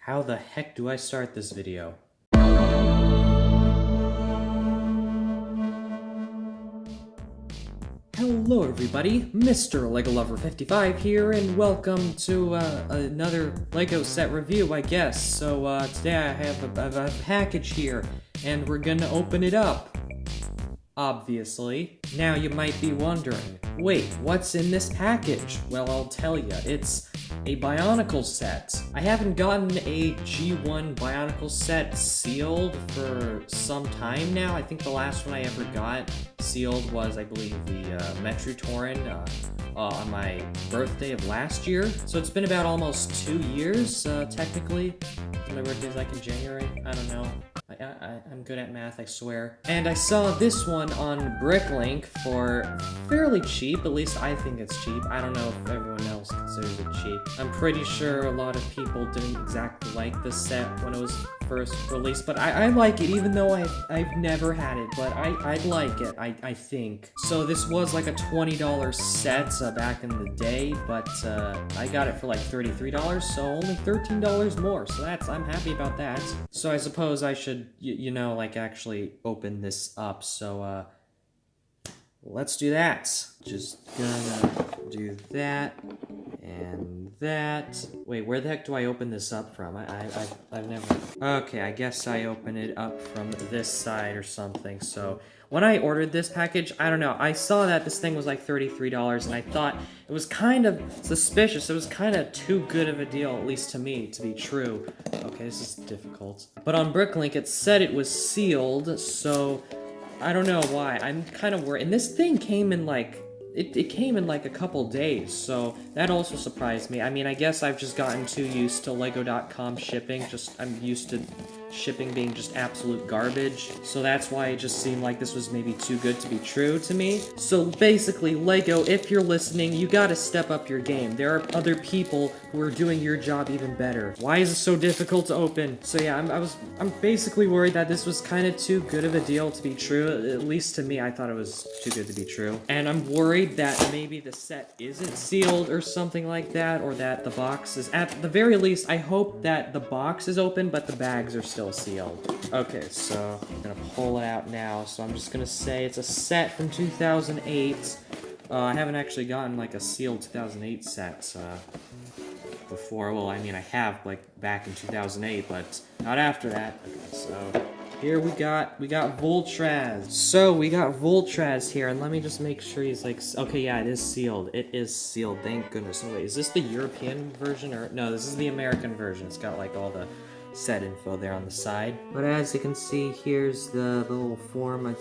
How the heck do I start this video? Hello everybody, Mr. Lego Lover 55 here, and welcome to another Lego set review, I guess. So today I have a package here, and we're gonna open it up. Obviously. Now you might be wondering, wait, what's in this package? Well, I'll tell you, it's a Bionicle set. I haven't gotten a G1 Bionicle set sealed for some time now. I think the last one I ever got sealed was, I believe, the Metrotorin on my birthday of last year. So it's been about almost 2 years, technically. My birthday's like in January, I don't know. I'm good at math, I swear. And I saw this one on Bricklink for fairly cheap, at least I think it's cheap. I don't know if everyone else considers it cheap. I'm pretty sure a lot of people didn't exactly like this set when it was first released, but I like it, even though I've never had it, but I like it, I think. So this was like a $20 set back in the day, but I got it for like $33, so only $13 more, so I'm happy about that. So I suppose I should, you know, like actually open this up, so let's do that. Just gonna do that and that. Wait, where the heck do I open this up from? I've never. Okay, I guess I open it up from this side or something. So when I ordered this package, I don't know, I saw that this thing was like $33 and I thought it was kind of suspicious. It was kind of too good of a deal, at least to me, to be true. Okay, this is difficult. But on Bricklink, it said it was sealed, so I don't know why. I'm kind of worried. And this thing came in like, it came in like a couple days, so that also surprised me. I mean, I guess I've just gotten too used to Lego.com shipping. I'm used to shipping being just absolute garbage. So that's why it just seemed like this was maybe too good to be true to me. So basically, Lego, if you're listening, you gotta step up your game. There are other people who are doing your job even better. Why is it so difficult to open? So yeah, I'm basically worried that this was kind of too good of a deal to be true. At least to me, I thought it was too good to be true. And I'm worried that maybe the set isn't sealed or something like that, or that the box is, at the very least, I hope that the box is open, but the bags are still sealed. Okay, so I'm gonna pull it out now. So I'm just gonna say it's a set from 2008. I haven't actually gotten like a sealed 2008 set before. Well, I mean, I have like back in 2008, but not after that. Okay, so here we got Vultraz. So we got Vultraz here, and let me just make sure he's like, okay, yeah, it is sealed. It is sealed, thank goodness. Oh, wait, is this the European version, or no, this is the American version. It's got like all the set info there on the side. But as you can see, here's the little form. You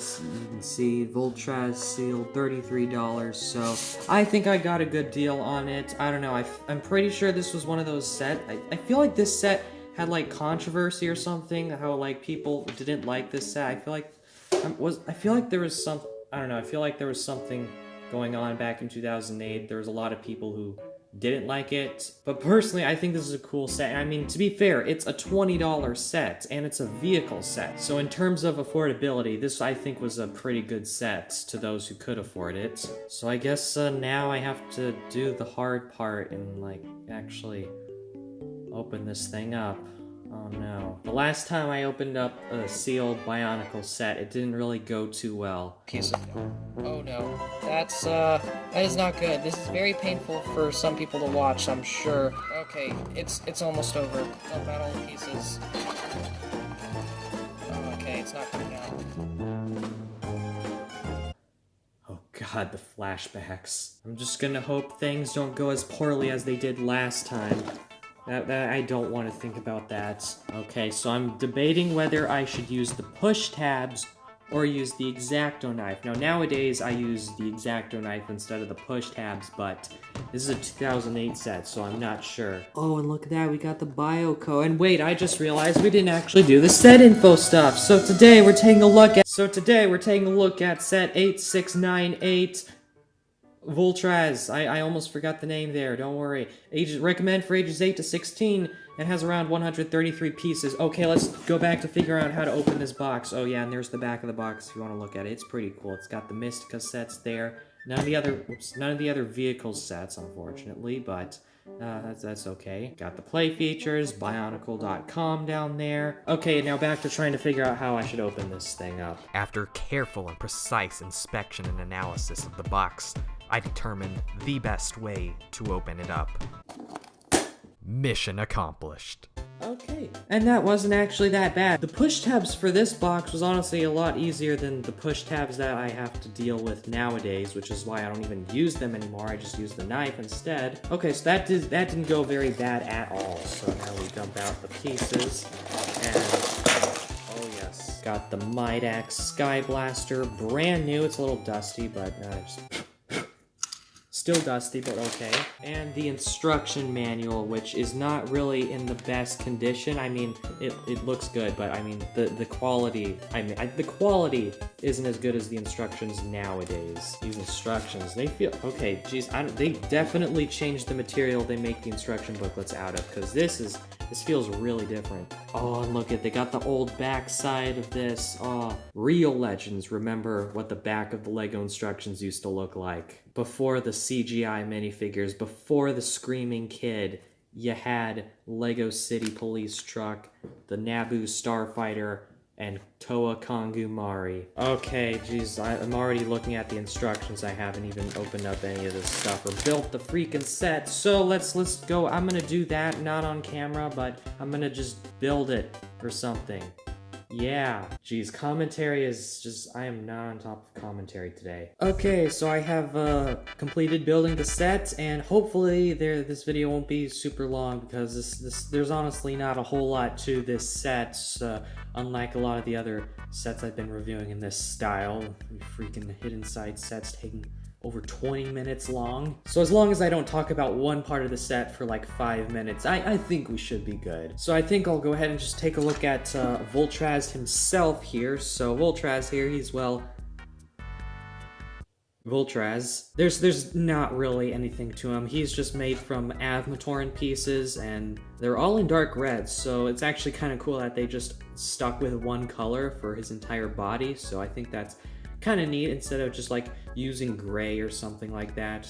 can see Vultraz sealed, $33. So I think I got a good deal on it. I don't know, I'm pretty sure this was one of those sets. I feel like this set had like controversy or something, how like people didn't like this set. I feel like there was some, I don't know, I feel like there was something going on back in 2008. There was a lot of people who didn't like it, but personally I think this is a cool set. I mean, to be fair, it's a $20 set and it's a vehicle set, so in terms of affordability, this I think was a pretty good set to those who could afford it. So I guess now I have to do the hard part and like actually open this thing up. Oh no. The last time I opened up a sealed Bionicle set, it didn't really go too well. Okay, so, oh no. That is not good. This is very painful for some people to watch, I'm sure. Okay, it's almost over. Dump out all the pieces. Oh, okay, it's not coming out. Oh god, the flashbacks. I'm just gonna hope things don't go as poorly as they did last time. I don't want to think about that. Okay, so I'm debating whether I should use the push tabs or use the X-Acto knife. Now, nowadays, I use the X-Acto knife instead of the push tabs, but this is a 2008 set, so I'm not sure. Oh, and look at that, we got the Bionicle. And wait, I just realized we didn't actually do the set info stuff. So today, we're taking a look at set 8698. Vultraz. I almost forgot the name there, don't worry. Recommend for ages 8 to 16 and has around 133 pieces. Okay, let's go back to figure out how to open this box. Oh yeah, and there's the back of the box if you want to look at it. It's pretty cool. It's got the Mystica sets there. None of the other vehicle sets, unfortunately, but that's okay. Got the play features, Bionicle.com down there. Okay, now back to trying to figure out how I should open this thing up. After careful and precise inspection and analysis of the box, I determined the best way to open it up. Mission accomplished. Okay, and that wasn't actually that bad. The push tabs for this box was honestly a lot easier than the push tabs that I have to deal with nowadays, which is why I don't even use them anymore. I just use the knife instead. Okay, so that didn't go very bad at all. So now we dump out the pieces, and oh yes, got the Midax Sky Blaster, brand new. It's a little dusty, but still dusty, but okay. And the instruction manual, which is not really in the best condition. I mean, it looks good, but I mean, the quality, the quality isn't as good as the instructions nowadays. These instructions, they feel, okay, geez, they definitely changed the material they make the instruction booklets out of, because this feels really different. Oh, and look they got the old back side of this. Oh, real legends remember what the back of the Lego instructions used to look like. Before the CGI minifigures, before the Screaming Kid, you had Lego City Police Truck, the Naboo Starfighter, and Toa Kongu Mari. Okay, geez, I'm already looking at the instructions. I haven't even opened up any of this stuff or built the freaking set. So let's go. I'm gonna do that, not on camera, but I'm gonna just build it or something. Yeah, geez, commentary is just, I am not on top of commentary today. Okay, so I have completed building the set, and hopefully this video won't be super long, because there's honestly not a whole lot to this set, unlike a lot of the other sets I've been reviewing in this style. Freaking hidden side sets taking over 20 minutes long. So as long as I don't talk about one part of the set for like 5 minutes, I think we should be good. So I think I'll go ahead and just take a look at Vultraz himself here. So Vultraz here, he's, well, Vultraz. There's not really anything to him. He's just made from Avmatoran pieces, and they're all in dark red, so it's actually kind of cool that they just stuck with one color for his entire body, so I think that's kind of neat, instead of just like using gray or something like that.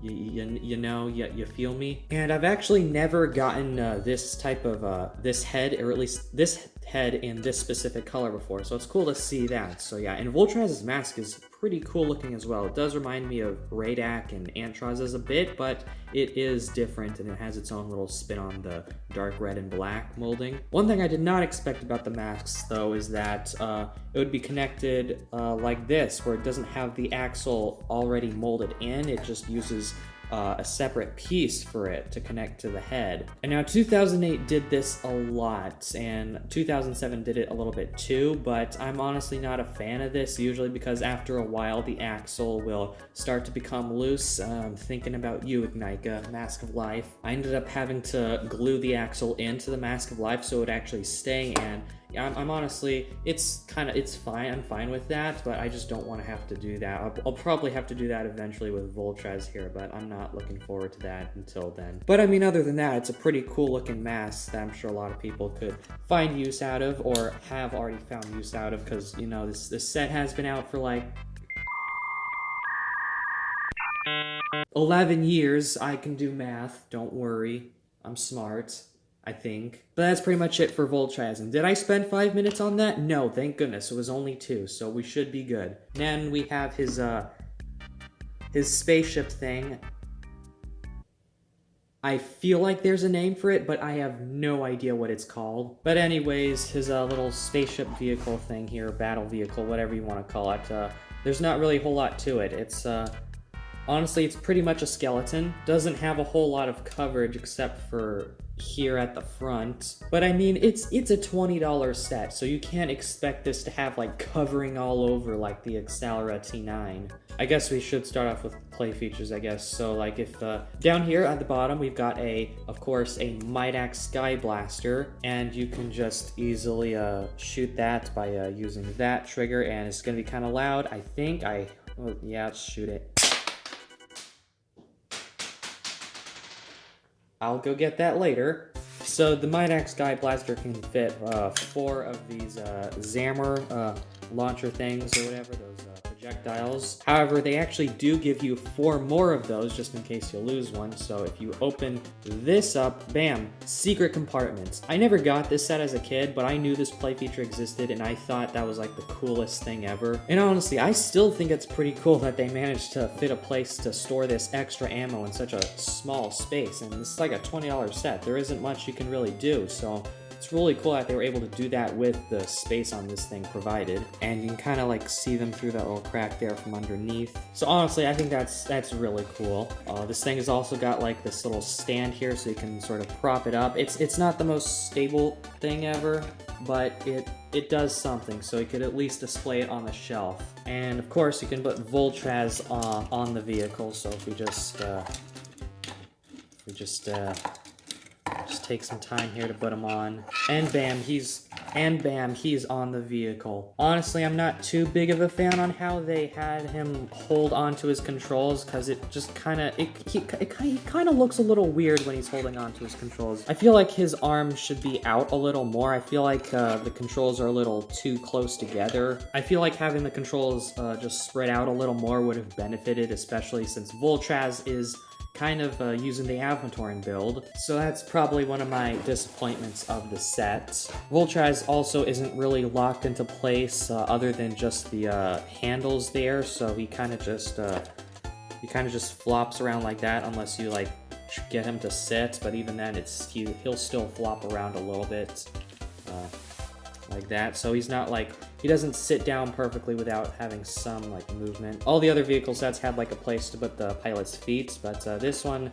You feel me? And I've actually never gotten this type of this head, or at least this head in this specific color before, so it's cool to see that. So yeah, and Vultraz's mask is pretty cool looking as well. It does remind me of Radac and Antraz's a bit, but it is different, and it has its own little spin on the dark red and black molding. One thing I did not expect about the masks, though, is that it would be connected like this, where it doesn't have the axle already molded in. It just uses a separate piece for it to connect to the head. And now 2008 did this a lot, and 2007 did it a little bit too, but I'm honestly not a fan of this, usually because after a while the axle will start to become loose. Thinking about you, Ignika, Mask of Life. I ended up having to glue the axle into the Mask of Life so it would actually stay, and I'm honestly, it's fine, I'm fine with that, but I just don't want to have to do that. I'll probably have to do that eventually with Vultraz here, but I'm not looking forward to that until then. But I mean, other than that, it's a pretty cool looking mask that I'm sure a lot of people could find use out of, or have already found use out of, because, you know, this set has been out for like 11 years. I can do math, don't worry. I'm smart, I think. But that's pretty much it for Vultraz. And did I spend 5 minutes on that? No, thank goodness. It was only 2, so we should be good. Then we have his spaceship thing. I feel like there's a name for it, but I have no idea what it's called. But anyways, his little spaceship vehicle thing here, battle vehicle, whatever you want to call it, there's not really a whole lot to it. It's, honestly, it's pretty much a skeleton. Doesn't have a whole lot of coverage except for here at the front. But I mean, it's a $20 set, so you can't expect this to have like covering all over like the Accelera T9. I guess we should start off with play features, I guess. So like if down here at the bottom we've got of course a Midax Sky Blaster, and you can just easily shoot that by using that trigger, and it's gonna be kind of loud. I think yeah, let's shoot it. I'll go get that later. So the Midax Sky Blaster can fit 4 of these Zammer launcher things or whatever, those projectiles. However, they actually do give you 4 more of those just in case you lose one. So if you open this up, bam, secret compartments. I never got this set as a kid, but I knew this play feature existed and I thought that was like the coolest thing ever. And honestly, I still think it's pretty cool that they managed to fit a place to store this extra ammo in such a small space. And this is like a $20 set. There isn't much you can really do, so it's really cool that they were able to do that with the space on this thing provided. And you can kind of like see them through that little crack there from underneath. So honestly, I think that's really cool. This thing has also got like this little stand here so you can sort of prop it up. It's not the most stable thing ever, but it does something, so you could at least display it on the shelf. And of course, you can put Vultraz on the vehicle, so if we just take some time here to put him on, and bam, he's on the vehicle. Honestly, I'm not too big of a fan on how they had him hold onto his controls, because it just he kind of looks a little weird when he's holding onto his controls. I feel like his arm should be out a little more. I feel like the controls are a little too close together. I feel like having the controls just spread out a little more would have benefited, especially since Vultraz is kind of using the Avatorin build, so that's probably one of my disappointments of the set. Vultraz also isn't really locked into place other than just the handles there, so he kind of just flops around like that unless you like get him to sit, but even then he'll still flop around a little bit like that. So he's not like, he doesn't sit down perfectly without having some like movement. All the other vehicle sets had like a place to put the pilot's feet, but this one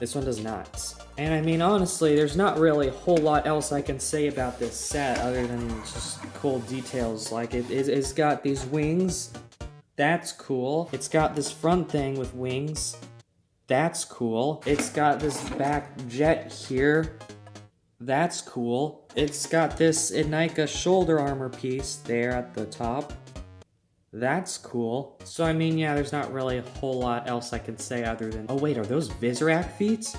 does not. And I mean, honestly, there's not really a whole lot else I can say about this set other than just cool details. Like it's got these wings. That's cool. It's got this front thing with wings. That's cool. It's got this back jet here. That's cool. It's got this Bionicle shoulder armor piece there at the top. That's cool. So I mean, yeah, there's not really a whole lot else I can say other than, oh wait, are those Vizrak feet?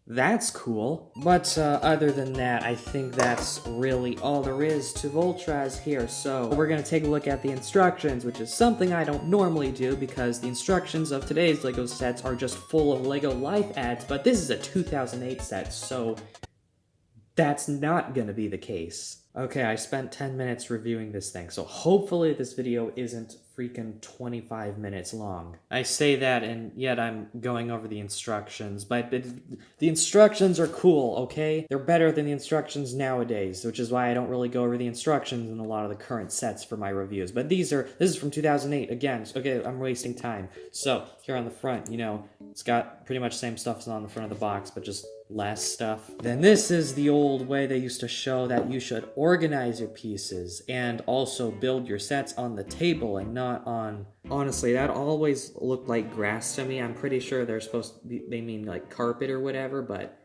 That's cool. But other than that, I think that's really all there is to Vultraz here. So we're gonna take a look at the instructions, which is something I don't normally do because the instructions of today's LEGO sets are just full of LEGO Life ads, but this is a 2008 set, so that's not gonna be the case. Okay, I spent 10 minutes reviewing this thing, so hopefully this video isn't freaking 25 minutes long. I say that, and yet I'm going over the instructions, but the instructions are cool, okay? They're better than the instructions nowadays, which is why I don't really go over the instructions in a lot of the current sets for my reviews. But this is from 2008, again, okay, I'm wasting time. So, here on the front, you know, it's got pretty much the same stuff as on the front of the box, but just less stuff. Then this is the old way they used to show that you should organize your pieces and also build your sets on the table and not on... Honestly, that always looked like grass to me. I'm pretty sure they're supposed to be, they mean like carpet or whatever, but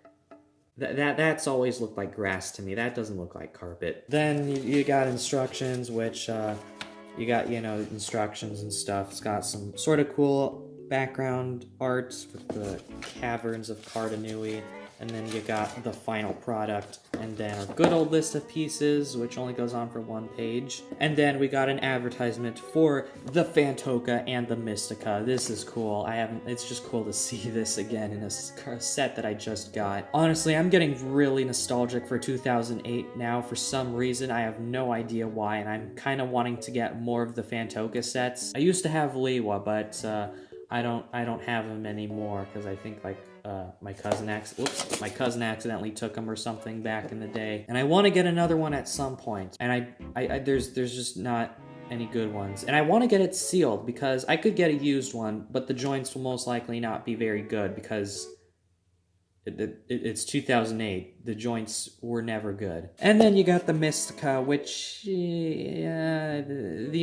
that's always looked like grass to me. That doesn't look like carpet. Then you got instructions, which you got, you know, instructions and stuff. It's got some sort of cool background art with the caverns of Cardanui. And then you got the final product, and then a good old list of pieces, which only goes on for 1 page. And then we got an advertisement for the Fantoka and the Mystica. This is cool. It's just cool to see this again in a set that I just got. Honestly, I'm getting really nostalgic for 2008 now for some reason. I have no idea why, and I'm kind of wanting to get more of the Fantoka sets. I used to have Liwa, but I don't have him anymore because I think like my cousin accidentally took him or something back in the day, and I want to get another one at some point. And there's just not any good ones, and I want to get it sealed because I could get a used one, but the joints will most likely not be very good because it's 2008. The joints were never good. And then you got the Mystica, which the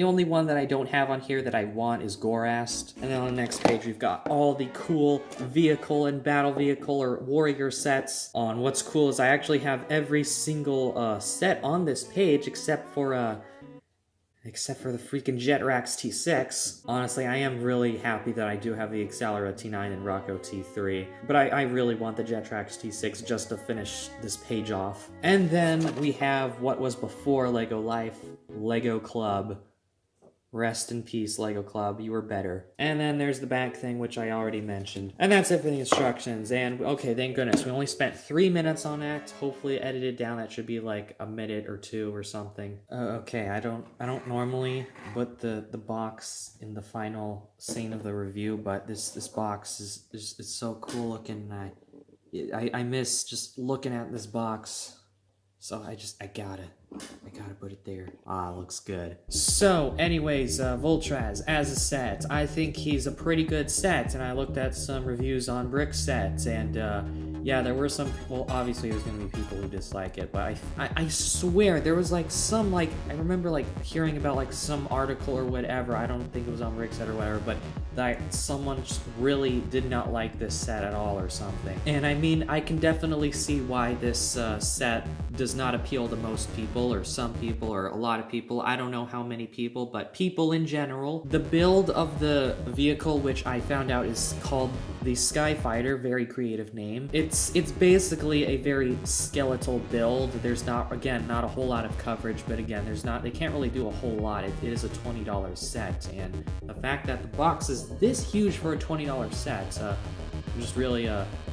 only one that I don't have on here that I want is Gorast. And then on the next page we've got all the cool vehicle and battle vehicle or warrior sets. What's cool is I actually have every single set on this page except for the freaking Jetrax T6. Honestly, I am really happy that I do have the Accelera T9 and Rocco T3, but I really want the Jetrax T6 just to finish this page off. And then we have what was before LEGO Life, LEGO Club. Rest in peace, Lego Club. You were better. And then there's the back thing, which I already mentioned. And that's it for the instructions. And okay, thank goodness. We only spent 3 minutes on that. Hopefully edited down. That should be like a minute or two or something. Okay, I don't normally put the box in the final scene of the review, but this box is so cool looking. I miss just looking at this box. So I gotta put it there. Ah, looks good. So, anyways, Vultraz as a set, I think he's a pretty good set, and I looked at some reviews on brick sets, and yeah, there were some people, obviously there's gonna be people who dislike it, but I swear, there was like some, like, I remember like hearing about like some article or whatever, I don't think it was on brick set or whatever, but that someone just really did not like this set at all or something. And I mean, I can definitely see why this set does not appeal to most people, or some people, or a lot of people. I don't know how many people, but people in general. The build of the vehicle, which I found out is called the Skyfighter, very creative name. It's basically a very skeletal build. There's not a whole lot of coverage, but again, they can't really do a whole lot. It is a $20 set, and the fact that the box is this huge for a $20 set just really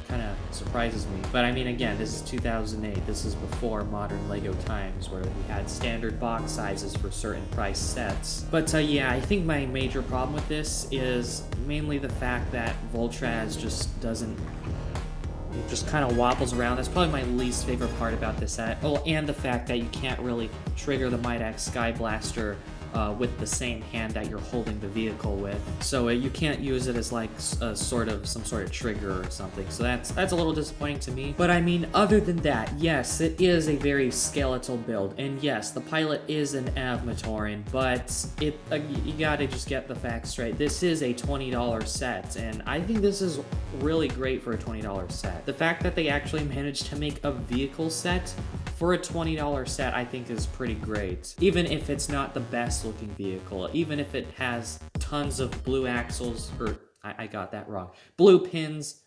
kind of surprises me. But I mean, again, this is 2008. This is before modern Lego times where we had standard box sizes for certain price sets. But yeah, I think my major problem with this is mainly the fact that Vultraz just kind of wobbles around. That's probably my least favorite part about this set. Oh, and the fact that you can't really trigger the Midax Sky Blaster with the same hand that you're holding the vehicle with. So you can't use it as like some sort of trigger or something. So that's a little disappointing to me. But I mean, other than that, yes, it is a very skeletal build. And yes, the pilot is an Avmatoran, but you gotta just get the facts straight. This is a $20 set, and I think this is really great for a $20 set. The fact that they actually managed to make a vehicle set for a $20 set, I think is pretty great. Even if it's not the best looking vehicle, even if it has tons of blue axles, or I got that wrong. Blue pins.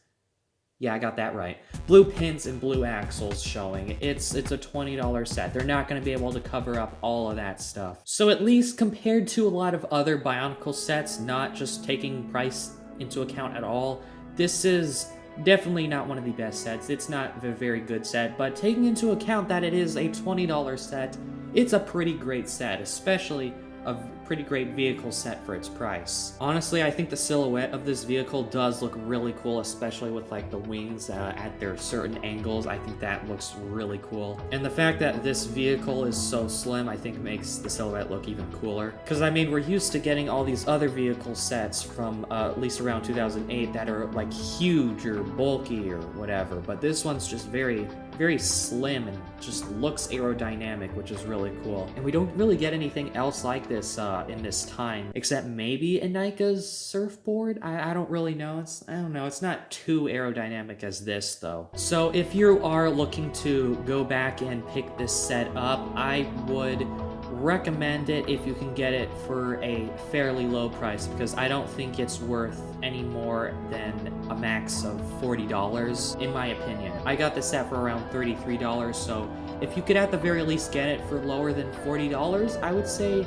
Yeah, I got that right. Blue pins and blue axles showing. It's a $20 set. They're not going to be able to cover up all of that stuff. So at least compared to a lot of other Bionicle sets, not just taking price into account at all, this is definitely not one of the best sets. It's not a very good set, but taking into account that it is a $20 set, it's a pretty great set, especially a pretty great vehicle set for its price. Honestly, I think the silhouette of this vehicle does look really cool, especially with like the wings at their certain angles. I think that looks really cool. And the fact that this vehicle is so slim, I think makes the silhouette look even cooler. Because I mean, we're used to getting all these other vehicle sets from at least around 2008 that are like huge or bulky or whatever, but this one's just very slim and just looks aerodynamic, which is really cool. And we don't really get anything else like this in this time, except maybe Anika's surfboard? I don't really know. I don't know. It's not too aerodynamic as this, though. So if you are looking to go back and pick this set up, I would recommend it if you can get it for a fairly low price, because I don't think it's worth any more than a max of $40 in my opinion. I got this set for around $33, so if you could at the very least get it for lower than $40, I would say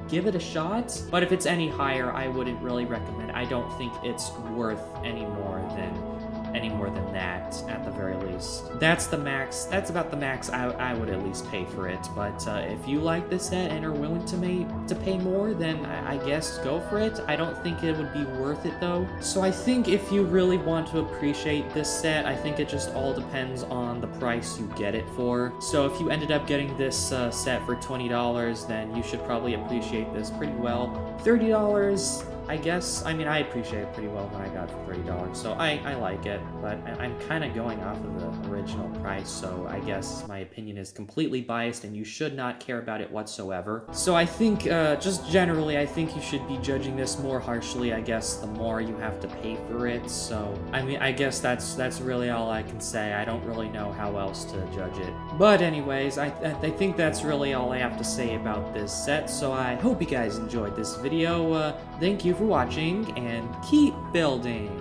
give it a shot. But if it's any higher, I wouldn't really recommend. I don't think it's worth any more than that at the very least. That's the max. That's about the max I would at least pay for it. But if you like this set and are willing to pay more, then I guess go for it. I don't think it would be worth it though. So I think if you really want to appreciate this set, I think it just all depends on the price you get it for. So if you ended up getting this set for $20, then you should probably appreciate this pretty well. $30, I guess, I mean, I appreciate it pretty well when I got it for $30, so I like it, but I'm kind of going off of the original price, so I guess my opinion is completely biased and you should not care about it whatsoever. So I think, just generally, I think you should be judging this more harshly, I guess, the more you have to pay for it. So, I mean, I guess that's really all I can say. I don't really know how else to judge it. But anyways, I think that's really all I have to say about this set, so I hope you guys enjoyed this video. Thank you for watching, and keep building!